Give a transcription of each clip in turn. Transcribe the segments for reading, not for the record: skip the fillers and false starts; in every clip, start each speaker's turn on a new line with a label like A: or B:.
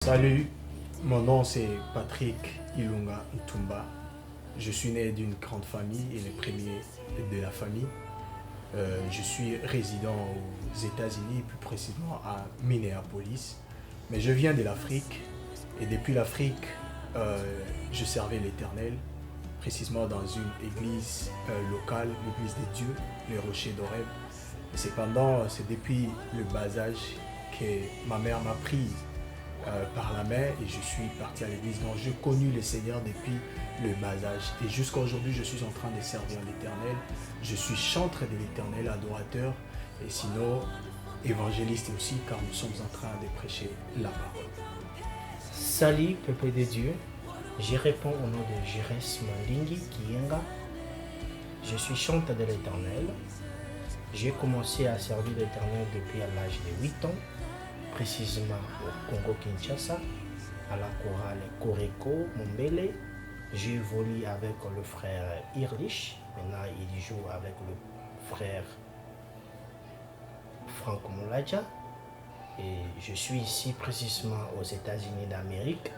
A: Salut, mon nom c'est Patrick Ilunga Ntumba. Je suis né d'une grande famille et le premier de la famille. Je suis résident aux États-Unis, plus précisément à Minneapolis. Mais je viens de l'Afrique et depuis l'Afrique, je servais l'Éternel, précisément dans une église locale, l'église des dieux, les Rochers d'Oreb. Et c'est depuis le bas âge que ma mère m'a pris par la main et je suis parti à l'église. Donc j'ai connu le Seigneur depuis le bas âge et jusqu'à aujourd'hui je suis en train de servir l'Éternel. Je suis chantre de l'Éternel, adorateur et sinon évangéliste aussi car nous sommes en train de prêcher la parole.
B: Salut peuple de Dieu, je réponds au nom de Jérès Mandingi Kiyenga. Je suis chanteur de l'Éternel. J'ai commencé à servir l'Éternel depuis l'âge de 8 ans, précisément au Congo-Kinshasa, à la chorale Koreko Mombele. J'ai évolué avec le frère Irlich. Maintenant, il joue avec le frère Franck Moulaja. Et je suis ici précisément aux États-Unis d'Amérique.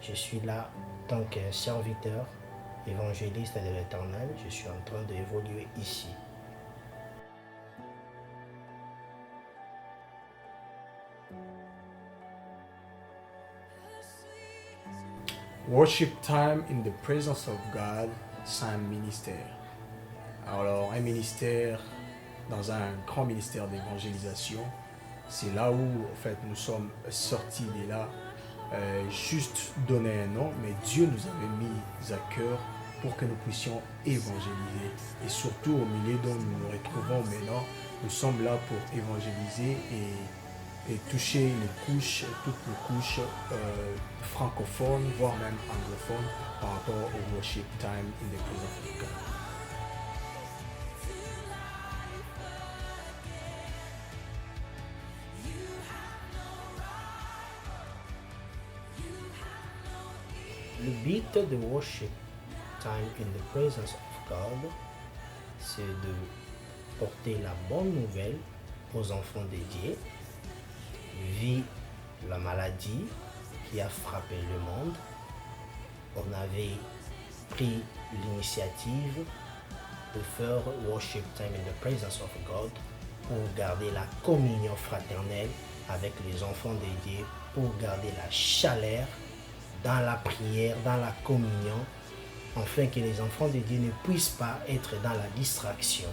B: Je suis là en tant qu'un serviteur évangéliste de l'Éternel. Je suis en train d'évoluer ici.
A: Worship time in the presence of God, c'est un ministère. Alors un ministère dans un grand ministère d'évangélisation, c'est là où en fait nous sommes sortis de là, juste donner un nom, mais Dieu nous avait mis à cœur pour que nous puissions évangéliser. Et surtout au milieu dont nous nous retrouvons maintenant, nous sommes là pour évangéliser et toucher toutes les couches francophones, voire même anglophones, par rapport au worship time in the presence of God.
B: Le but de worship time in the presence of God, c'est de porter la bonne nouvelle aux enfants de Dieu, vu la maladie qui a frappé le monde. On avait pris l'initiative de faire worship time in the presence of God pour garder la communion fraternelle avec les enfants de Dieu, pour garder la chaleur dans la prière, dans la communion, afin que les enfants de Dieu ne puissent pas être dans la distraction.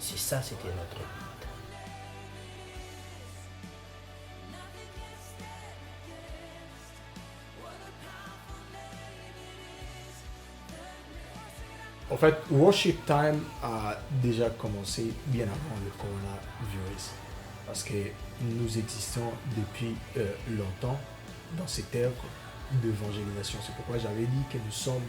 B: C'est ça, c'était notre but.
A: En fait, Worship Time a déjà commencé bien avant le coronavirus parce que nous existons depuis longtemps dans cette œuvre d'évangélisation. C'est pourquoi j'avais dit que nous sommes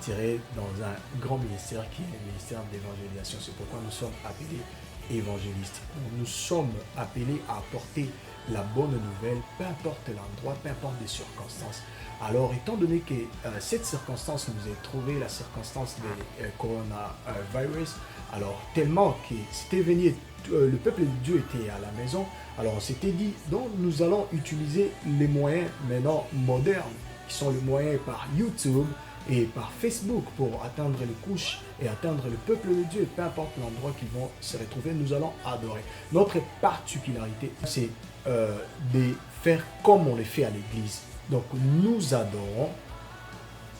A: tirés dans un grand ministère qui est le ministère d'évangélisation. C'est pourquoi nous sommes appelés évangélistes. Nous sommes appelés à apporter la bonne nouvelle, peu importe l'endroit, peu importe les circonstances. Alors, étant donné que cette circonstance nous est trouvée, la circonstance du coronavirus, alors tellement que c'était venu, le peuple de Dieu était à la maison, alors on s'était dit, donc nous allons utiliser les moyens maintenant modernes, qui sont les moyens par YouTube et par Facebook pour atteindre les couches et atteindre le peuple de Dieu, peu importe l'endroit qu'ils vont se retrouver, nous allons adorer. Notre particularité, c'est de faire comme on le fait à l'église. Donc nous adorons,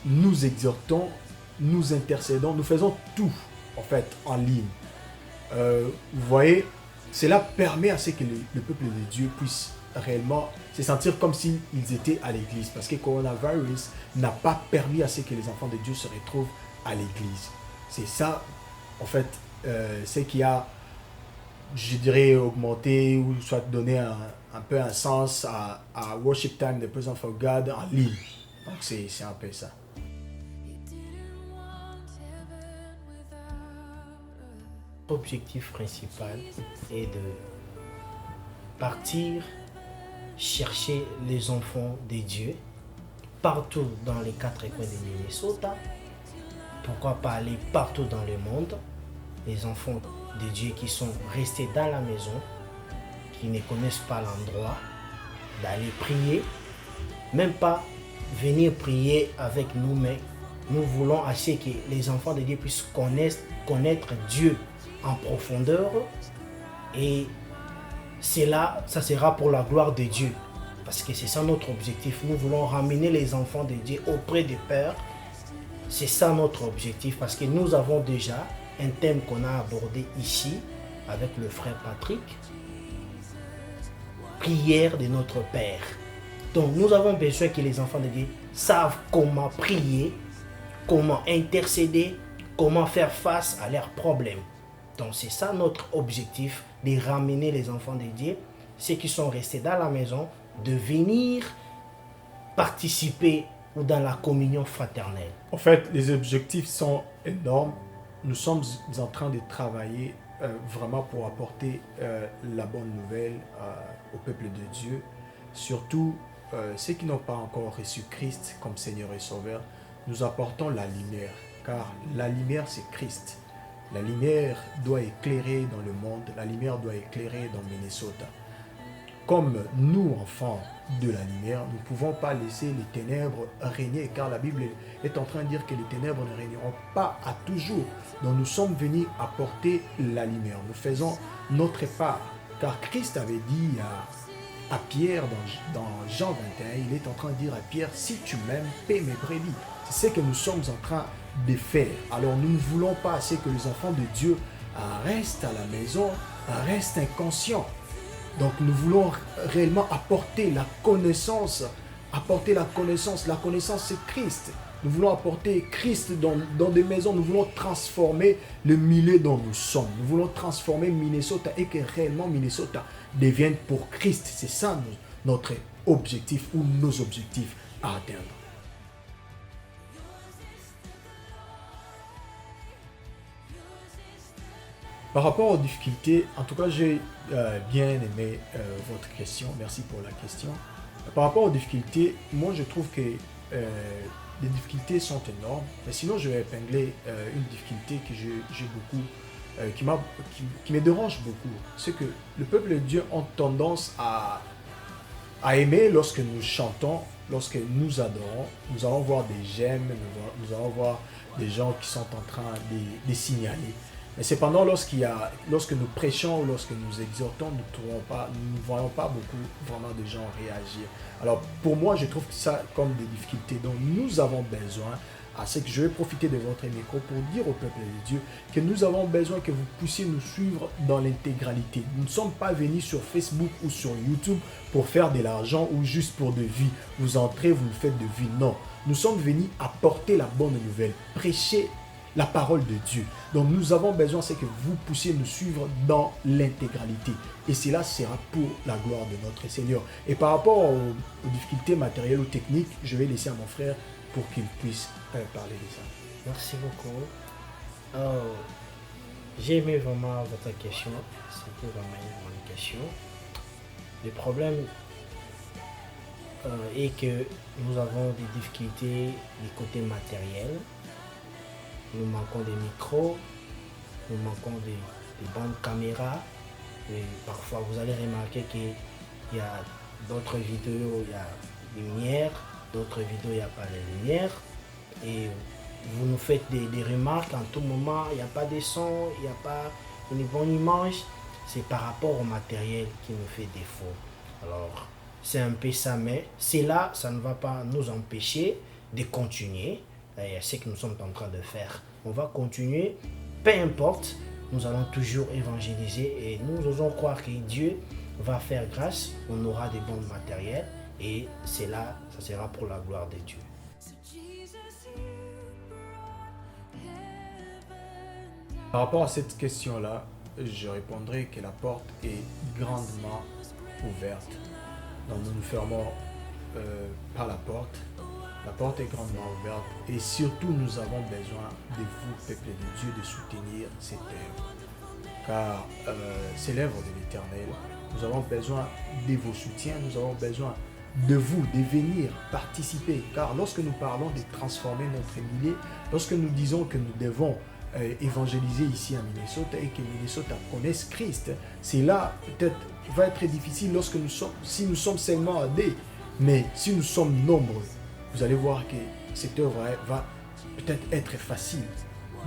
A: nous exhortons, nous intercédons, nous faisons tout en fait en ligne. Vous voyez, cela permet à ce que le peuple de Dieu puisse réellement se sentir comme s'ils étaient à l'église. Parce que le coronavirus n'a pas permis à ce que les enfants de Dieu se retrouvent à l'église. C'est ça, en fait, ce qui a, je dirais, augmenté ou soit donné un peu un sens à Worship Time, the Presence of God en ligne. Donc c'est un peu ça.
B: L'objectif principal est de partir chercher les enfants de Dieu partout dans les 4 coins de Minnesota. Pourquoi pas aller partout dans le monde. Les enfants de Dieu qui sont restés dans la maison, qui ne connaissent pas l'endroit, d'aller prier même pas venir prier avec nous, mais nous voulons assez que les enfants de Dieu puissent connaître Dieu en profondeur. Et cela, ça sera pour la gloire de Dieu. Parce que c'est ça notre objectif. Nous voulons ramener les enfants de Dieu auprès des pères. C'est ça notre objectif. Parce que nous avons déjà un thème qu'on a abordé ici avec le frère Patrick. Prière de notre Père. Donc nous avons besoin que les enfants de Dieu savent comment prier, comment intercéder, comment faire face à leurs problèmes. Donc c'est ça notre objectif, de ramener les enfants de Dieu, ceux qui sont restés dans la maison, de venir participer ou dans la communion fraternelle.
A: En fait, les objectifs sont énormes. Nous sommes en train de travailler vraiment pour apporter la bonne nouvelle au peuple de Dieu. Surtout ceux qui n'ont pas encore reçu Christ comme Seigneur et Sauveur. Nous apportons la lumière, car la lumière c'est Christ. La lumière doit éclairer dans le monde, la lumière doit éclairer dans Minnesota. Comme nous, enfants de la lumière, nous ne pouvons pas laisser les ténèbres régner, car la Bible est en train de dire que les ténèbres ne régneront pas à toujours. Donc nous sommes venus apporter la lumière. Nous faisons notre part, car Christ avait dit à Pierre dans Jean 21, il est en train de dire à Pierre, si tu m'aimes, paie mes brebis. C'est ce que nous sommes en train de faire. Alors nous ne voulons pas assez que les enfants de Dieu restent à la maison, restent inconscients. Donc nous voulons réellement apporter la connaissance. Apporter la connaissance. La connaissance c'est Christ. Nous voulons apporter Christ dans des maisons. Nous voulons transformer le milieu dont nous sommes. Nous voulons transformer Minnesota et que réellement Minnesota devienne pour Christ. C'est ça notre objectif ou nos objectifs à atteindre. Par rapport aux difficultés, en tout cas, j'ai bien aimé votre question. Merci pour la question. Par rapport aux difficultés, moi, je trouve que les difficultés sont énormes. Mais sinon, je vais épingler une difficulté que j'ai beaucoup, qui me dérange beaucoup. C'est que le peuple de Dieu a tendance à aimer lorsque nous chantons, lorsque nous adorons. Nous allons voir des j'aime, nous allons voir des gens qui sont en train de signaler. Mais cependant, lorsque nous prêchons ou lorsque nous exhortons, nous ne voyons pas beaucoup vraiment de gens réagir. Alors pour moi, je trouve que ça comme des difficultés dont nous avons besoin. C'est que je vais profiter de votre micro pour dire au peuple de Dieu que nous avons besoin que vous puissiez nous suivre dans l'intégralité. Nous ne sommes pas venus sur Facebook ou sur YouTube pour faire de l'argent ou juste pour de vie. Vous entrez, vous nous faites de vie. Non, nous sommes venus apporter la bonne nouvelle, prêcher la parole de Dieu. Donc nous avons besoin, c'est que vous puissiez nous suivre dans l'intégralité. Et cela sera pour la gloire de notre Seigneur. Et par rapport aux difficultés matérielles ou techniques, je vais laisser à mon frère pour qu'il puisse parler de ça.
B: Merci beaucoup. J'ai aimé vraiment votre question. C'était vraiment une bonne question. Le problème est que nous avons des difficultés du côté matériel. Nous manquons des micros, nous manquons des bonnes caméras. Et parfois, vous allez remarquer qu'il y a d'autres vidéos, il y a lumière, d'autres vidéos, il n'y a pas de lumière. Et vous nous faites des remarques en tout moment, il n'y a pas de son, il n'y a pas une bonne image. C'est par rapport au matériel qui nous fait défaut. Alors, c'est un peu ça, mais cela, ça ne va pas nous empêcher de continuer. C'est ce que nous sommes en train de faire. On va continuer, peu importe, nous allons toujours évangéliser et nous osons croire que Dieu va faire grâce, on aura des bons matériels et cela, ça sera pour la gloire de Dieu.
A: Par rapport à cette question-là, je répondrai que la porte est grandement ouverte. Donc nous ne fermons pas la porte. La porte est grandement ouverte et surtout nous avons besoin de vous, peuple de Dieu, de soutenir cette œuvre. Car c'est l'œuvre de l'Éternel. Nous avons besoin de vos soutiens, nous avons besoin de vous, de venir participer. Car lorsque nous parlons de transformer notre milieu, lorsque nous disons que nous devons évangéliser ici à Minnesota et que Minnesota connaisse Christ, c'est là peut-être va être difficile lorsque si nous sommes seulement à des Mais si nous sommes nombreux, vous allez voir que cette œuvre va peut-être être facile.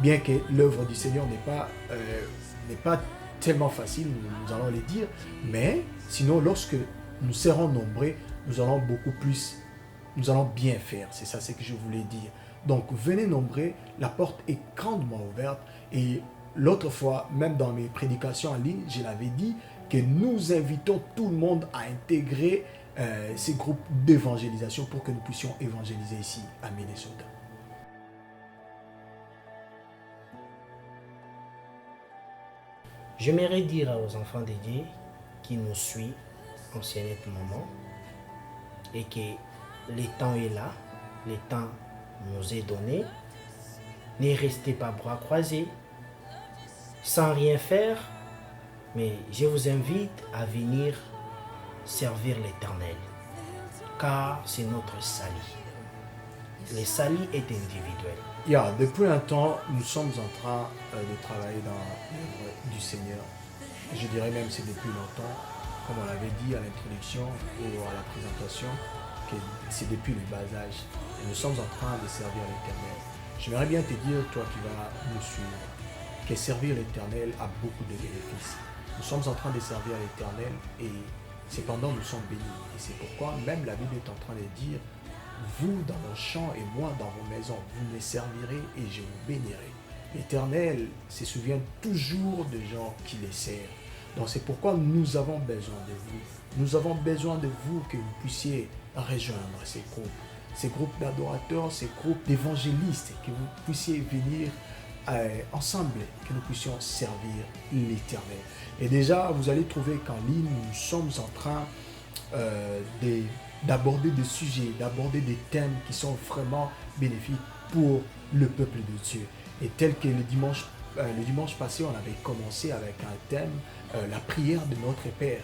A: Bien que l'œuvre du Seigneur n'est pas tellement facile, nous allons le dire. Mais sinon, lorsque nous serons nombreux, nous allons nous allons bien faire. C'est ça ce que je voulais dire. Donc, venez nombreux, la porte est grandement ouverte. Et l'autre fois, même dans mes prédications en ligne, je l'avais dit, que nous invitons tout le monde à intégrer ces groupes d'évangélisation pour que nous puissions évangéliser ici à Minnesota.
B: J'aimerais dire aux enfants de Dieu qui nous suivent en ce moment et que le temps est là, le temps nous est donné. Ne restez pas bras croisés, sans rien faire, mais je vous invite à venir servir l'Éternel, car c'est notre salut. Le salut est individuel.
A: Depuis un temps, nous sommes en train de travailler dans l'œuvre du Seigneur. Je dirais même c'est depuis longtemps, comme on l'avait dit à l'introduction ou à la présentation, que c'est depuis le bas âge. Et nous sommes en train de servir l'Éternel. J'aimerais bien te dire, toi qui vas nous suivre, que servir l'Éternel a beaucoup de bénéfices. Nous sommes en train de servir l'Éternel et cependant nous sommes bénis. Et c'est pourquoi même la Bible est en train de dire, vous dans vos champs et moi dans vos maisons, vous me servirez et je vous bénirai. L'Éternel se souvient toujours des gens qui les servent. Donc c'est pourquoi nous avons besoin de vous. Nous avons besoin de vous que vous puissiez rejoindre ces groupes d'adorateurs, ces groupes d'évangélistes, que vous puissiez venir ensemble, que nous puissions servir l'Éternel. Et déjà, vous allez trouver qu'en ligne, nous sommes en train d'aborder des sujets, d'aborder des thèmes qui sont vraiment bénéfiques pour le peuple de Dieu. Et tel que le dimanche passé, on avait commencé avec un thème, la prière de notre Père,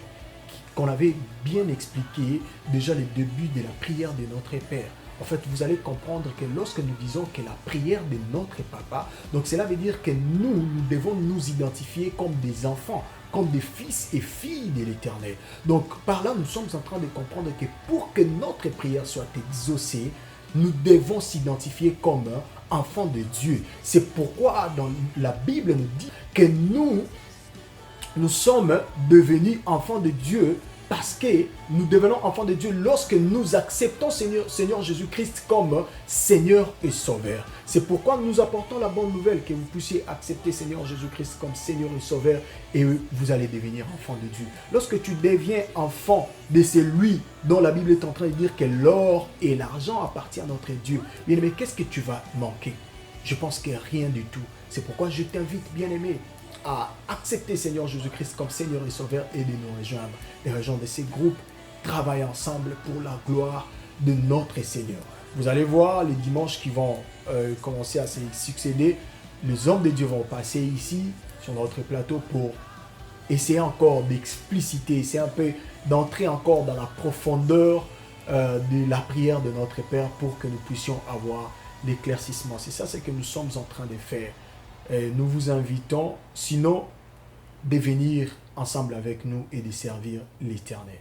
A: qu'on avait bien expliqué déjà le début de la prière de notre Père. En fait, vous allez comprendre que lorsque nous disons que la prière de notre Papa, donc cela veut dire que nous devons nous identifier comme des enfants, comme des fils et filles de l'Éternel. Donc par là, nous sommes en train de comprendre que pour que notre prière soit exaucée, nous devons s'identifier comme enfants de Dieu. C'est pourquoi dans la Bible nous dit que nous sommes devenus enfants de Dieu parce que nous devenons enfants de Dieu lorsque nous acceptons Seigneur Jésus-Christ comme Seigneur et Sauveur. C'est pourquoi nous apportons la bonne nouvelle, que vous puissiez accepter Seigneur Jésus-Christ comme Seigneur et Sauveur et vous allez devenir enfant de Dieu. Lorsque tu deviens enfant de celui dont la Bible est en train de dire que l'or et l'argent appartiennent à notre Dieu, bien-aimé, qu'est-ce que tu vas manquer? Je pense que rien du tout. C'est pourquoi je t'invite, bien-aimé, à accepter Seigneur Jésus-Christ comme Seigneur et Sauveur et de nous rejoindre. Les rejoindre de ces groupes, travailler ensemble pour la gloire de notre Seigneur. Vous allez voir les dimanches qui vont commencer à se succéder. Les hommes de Dieu vont passer ici, sur notre plateau, pour essayer encore d'expliciter, essayer un peu d'entrer encore dans la profondeur de la prière de notre Père pour que nous puissions avoir l'éclaircissement. C'est ça ce que nous sommes en train de faire. Nous vous invitons, sinon, de venir ensemble avec nous et de servir l'Éternel.